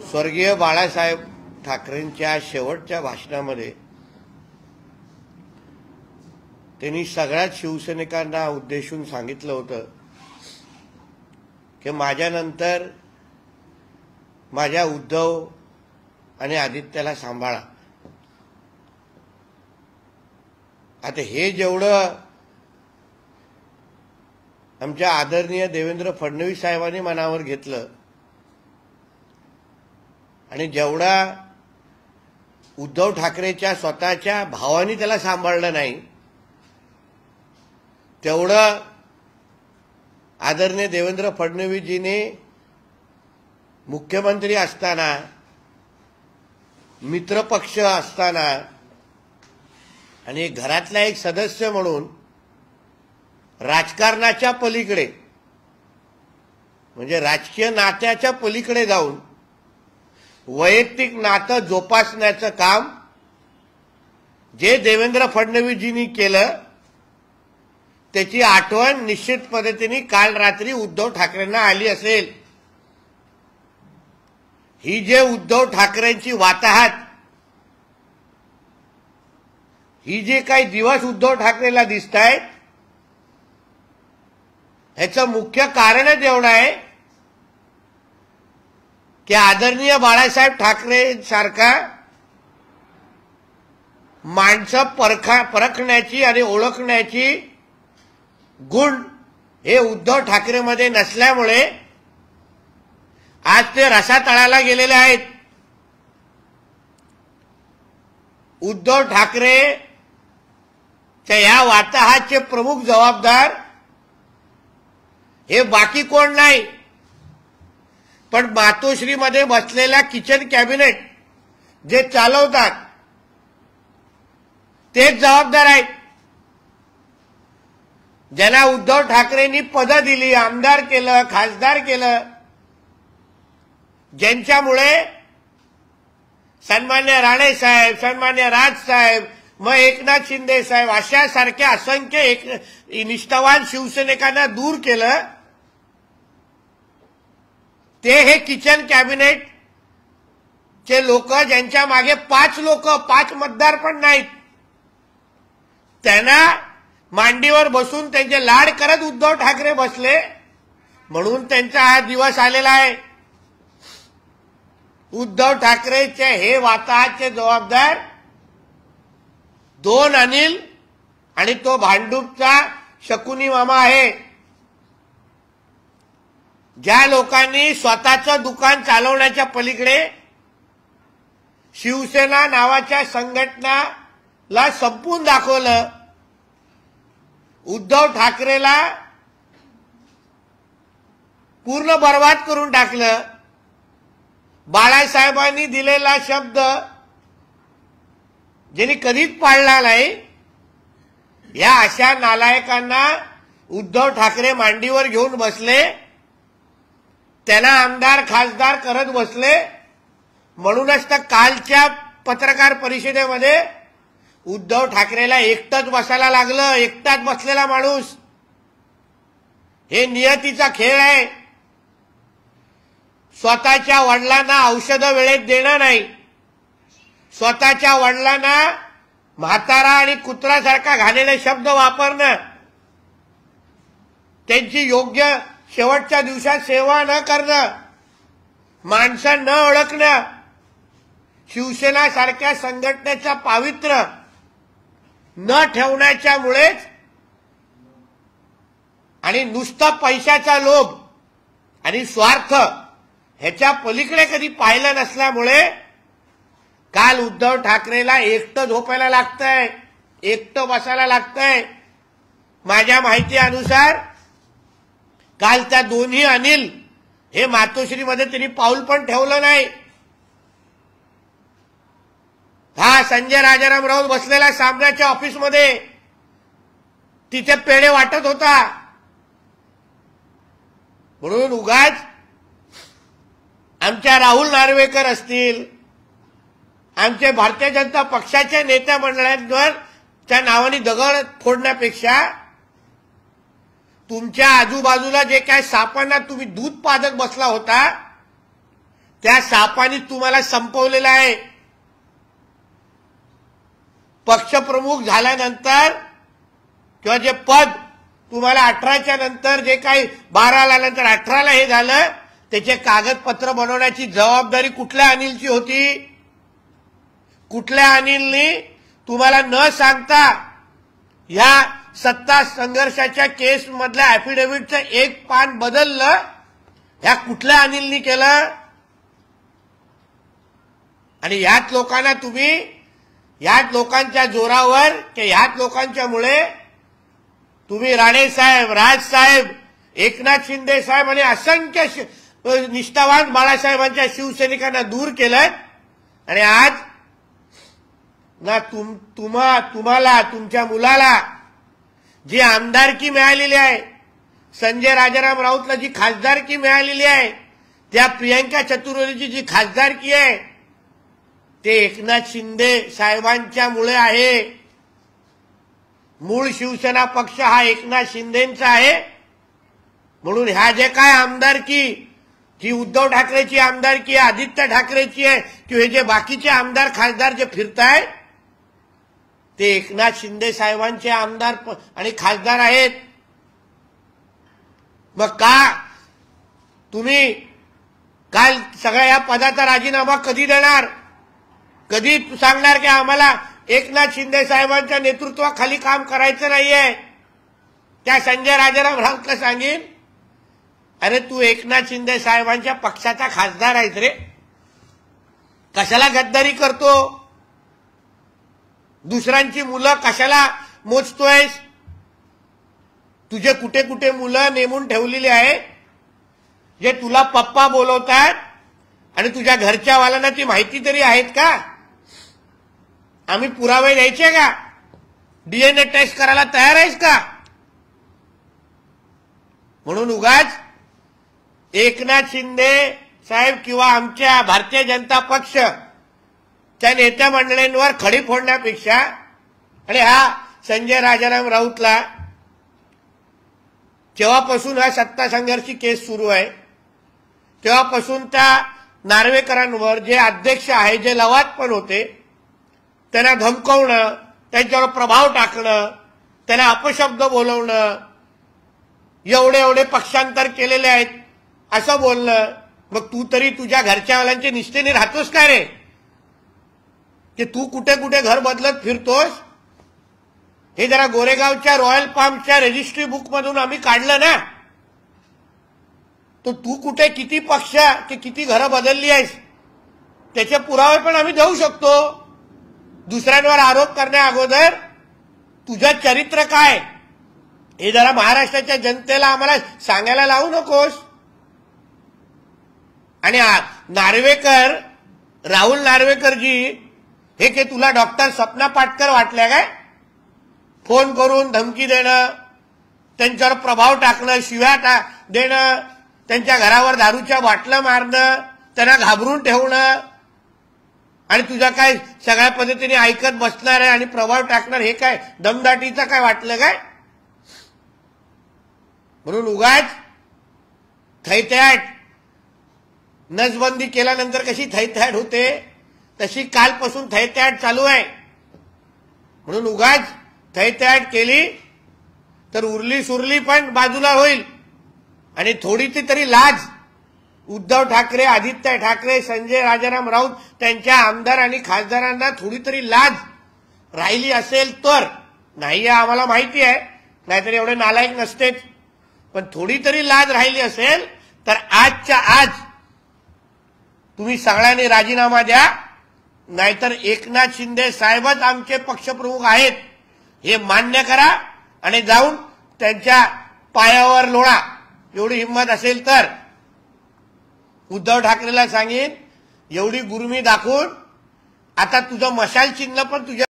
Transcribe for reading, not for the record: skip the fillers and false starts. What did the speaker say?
स्वर्गीय बाळासाहेब ठाकरेंच्या शेवटच्या भाषणामध्ये त्यांनी सगळ्याच शिवसैनिकांना उद्देशून सांगितलं होतं की माझ्यानंतर माझ्या उद्धव आणि आदित्यला सांभाळा। आता हे जेवढं आमच्या आदरणीय देवेंद्र फडणवीस साहेबांनी मनावर घेतलं आणि जेवढा उद्धव ठाकरेच्या स्वतःच्या भावानी त्याला सांभाळलं नाही तेवढं आदरणीय देवेंद्र फडणवीसजीने मुख्यमंत्री असताना मित्रपक्ष असताना आणि घरातला एक सदस्य म्हणून राजकारणाच्या पलीकडे म्हणजे राजकीय नात्याच्या पलीकडे जाऊन वैयक्तिक नातं जोपासण्याचं काम जे देवेंद्र फडणवीसजींनी केलं त्याची आठवण निश्चित पद्धतीने काल रात्री उद्धव ठाकरेंना आली असेल। ही जे उद्धव ठाकरेंची वाताहत, ही जे काही दिवस उद्धव ठाकरेला दिसत आहेत ह्याचं मुख्य कारणच एवढं आहे की आदरणीय बाळासाहेब ठाकरे सारखा माणसं परखण्याची आणि ओळखण्याची गुण हे उद्धव ठाकरेमध्ये नसल्यामुळे आज ते रसातळाला गेलेले आहेत। उद्धव ठाकरेच्या या वाताहतचे प्रमुख जबाबदार हे बाकी कोण नाही पण मातोश्रीमध्ये बसलेला किचन कॅबिनेट जे चालवतात तेच जबाबदार आहेत। ज्यांना उद्धव ठाकरेंनी पदं दिली, आमदार केलं, खासदार केलं, ज्यांच्यामुळे सन्मान्य राणे साहेब, सन्मान्य राज साहेब, मग एकनाथ शिंदे साहेब अशा सारख्या असंख्य निष्ठावान शिवसैनिकांना दूर केलं ते हे किचन कॅबिनेट चे लोक ज्यांच्या मागे 5 मतदार पण नाहीत त्यांना मांडीवर बसून त्यांचे लाड करत उद्धव ठाकरे बसले म्हणून त्यांचा हा दिवस आलेला आहे। उद्धव ठाकरेचे हे वाताहतचे जबाबदार 2 अनिल आणि तो भांडूपचा शकुनी मामा आहे। ज्या लोकांनी स्वतःचं दुकान चालवण्याच्या पलीकडे शिवसेना नावाच्या संघटनाला संपवून दाखवलं, उद्धव ठाकरेला पूर्ण बर्बाद करून टाकलं, बाळासाहेबांनी दिलेला शब्द ज्यांनी कधीच पाळला नाही या अशा नालायकांना उद्धव ठाकरे मांडीवर घेऊन बसले, त्यांना आमदार खासदार करत बसले। म्हणूनच तर कालच्या पत्रकार परिषदेमध्ये उद्धव ठाकरेला एकटाच बसायला लागलं। एकटाच बसलेला माणूस, हे नियतीचा खेळ आहे। स्वतःच्या वडिलांना औषधं वेळेत देणं नाही, स्वतःच्या वडिलांना म्हातारा आणि कुत्रासारखा घाणेरडे शब्द वापरणं, त्यांची योग्य शेवटच्या दिवसात सेवा न करणं, माणसं न ओळखणं, शिवसेना सारख्या संघटनेचा पावित्र्य न ठेवण्याच्यामुळेच आणि नुसता पैशाचा लोभ आणि स्वार्थ ह्याच्या पलीकडे कधी पाहिलं नसल्यामुळे काल उद्धव ठाकरेला एकटं झोपायला लागतंय, एकटं बसायला लागतंय। माझ्या माहितीनुसार काल त्या दोन्ही अनिल हे मातोश्रीमध्ये त्यांनी पाऊल पण ठेवलं नाही। हा संजय राजाराम राऊत बसलेला सामनाच्या ऑफिसमध्ये तिथे पेढे वाटत होता म्हणून उगाच आमच्या राहुल नार्वेकर असतील, आमचे भारतीय जनता पक्षाच्या नेत्या मंडळांवर त्या नावाने दगड फोडण्यापेक्षा तुमच्या आजूबाजूला जे काय सापांना तुम्ही दूध पाजत बसला होता त्या सापाने तुम्हाला संपवलेलं आहे. पक्षप्रमुख झाल्यानंतर किंवा जे पद तुम्हाला 18च्या नंतर जे काही 12ला नंतर 18ला हे झालं, त्याचे कागदपत्र बनवण्याची जबाबदारी कुठल्या अनिलची होती? कुठल्या अनिलने तुम्हाला न सांगता ह्या सत्ता संघर्षाच्या केस मधल्या ऍफिडेव्हिटचं एक पान बदललं? ह्या कुठल्या अनिलनी केलं? आणि ह्याच लोकांना तुम्ही, ह्याच लोकांच्या जोरावर की ह्याच लोकांच्यामुळे तुम्ही राणे साहेब, राज साहेब, एकनाथ शिंदे साहेब आणि असंख्य निष्ठावान बाळासाहेबांच्या शिवसैनिकांना दूर केलं. आणि आज ना तुम्हाला तुमच्या मुलाला जी आमदारकी मिळालेली आहे, संजय राजाराम राऊतला जी खासदारकी मिळालेली आहे, त्या प्रियंका चतुर्वेदीची जी खासदारकी आहे, ते एकनाथ शिंदे साहेबांच्यामुळे आहे. मूळ शिवसेना पक्ष हा एकनाथ शिंदेचा आहे. म्हणून ह्या जे काय आमदारकी, जी उद्धव ठाकरेची आमदारकी आहे, आदित्य ठाकरेची आहे, किंवा हे जे बाकीचे आमदार खासदार जे फिरतायत, ते एकनाथ शिंदे साहेबांचे आमदार आणि खासदार आहेत. मग का तुम्ही काल सगळ्या या पदाचा राजीनामा कधी देणार? कधी सांगणार की आम्हाला एकनाथ शिंदे साहेबांच्या नेतृत्वाखाली काम करायचं नाहीये? त्या संजय राजाराम राऊतला सांगेन, अरे तू एकनाथ शिंदे साहेबांच्या पक्षाचा खासदार आहेस रे, कशाला गद्दारी करतो? दुसऱ्यांची मुलं कशाला मोजतोयस? तुझे कुठे कुठे मुलं नेमून ठेवलेली आहे जे तुला पप्पा बोलवतात, आणि तुझ्या घरच्या वाल्यांना ती माहिती तरी आहेत का? आम्ही पुरावे द्यायचे का? डीएनए टेस्ट करायला तयार आहेस का? म्हणून उगाच एकनाथ शिंदे साहेब किंवा आमच्या भारतीय जनता पक्ष त्या नेत्या मंडळींवर खडी फोडण्यापेक्षा, आणि हा संजय राजाराम राऊतला जेव्हापासून हा सत्ता संघर्षी केस सुरू आहे तेव्हापासून त्या नार्वेकरांवर जे अध्यक्ष आहे, जे लवाद पण होते, त्यांना धमकवणं, त्यांच्यावर प्रभाव टाकणं, त्यांना अपशब्द बोलवणं, एवढे एवढे पक्षांतर केलेले आहेत असं बोलणं. मग तू तरी तुझ्या घरच्यावाल्यांच्या निष्ठेने राहतोस का रे? की तू कुठे कुठे घर बदलत फिरतोस? हे जरा गोरेगावच्या रॉयल पामच्या रजिस्ट्री बुक मधून आम्ही काढलं ना. तो तू कुठे किती पक्ष की किती घरं बदलली आहेस त्याचे पुरावे पण आम्ही देऊ शकतो. दुसऱ्यांवर आरोप करण्या अगोदर तुझं चरित्र काय हे जरा महाराष्ट्राच्या जनतेला आम्हाला सांगायला लावू नकोस. आणि नार्वेकर, राहुल नार्वेकरजी हे की तुला डॉक्टर सपना पाटकर वाटल्या काय? फोन करून धमकी देणं, त्यांच्यावर प्रभाव टाकणं, शिव्या देणं, त्यांच्या घरावर दारूच्या बाटल्या मारणं, त्यांना घाबरून ठेवणं, आणि तुझ्या काय सगळ्या पद्धतीने ऐकत बसणार आहे आणि प्रभाव टाकणार, हे काय दमदाटीचं काय वाटलं काय? म्हणून उगाच थैथयाट, नसबंदी केल्यानंतर कशी थैथयाट होते तशी कालपासून थैथयाट चालू आहे. म्हणून उगाच थैथयाट केली तर उरली सुरली पण बाजूला होईल. आणि थोडीशी तरी लाज उद्धव ठाकरे, आदित्य ठाकरे, संजय राजाराम राऊत त्यांच्या आमदार आणि खासदारांना थोडी तरी लाज राहिली असेल तर, नाही आम्हाला माहिती आहे, नाहीतर एवढे नालायक नसतेच, पण थोडी तरी लाज राहिली असेल तर आजच्या आज तुम्ही सगळ्यांनी राजीनामा द्या, नाहीतर एकनाथ शिंदे साहेबच आमचे पक्षप्रमुख आहेत हे मान्य करा आणि जाऊन त्यांच्या पायावर लोळा. एवढी हिंमत असेल तर उद्धव ठाकरेला सांगेन, एवढी गुरुमी दाखवून आता तुझं मशाल चिन्ह पण तुझ्या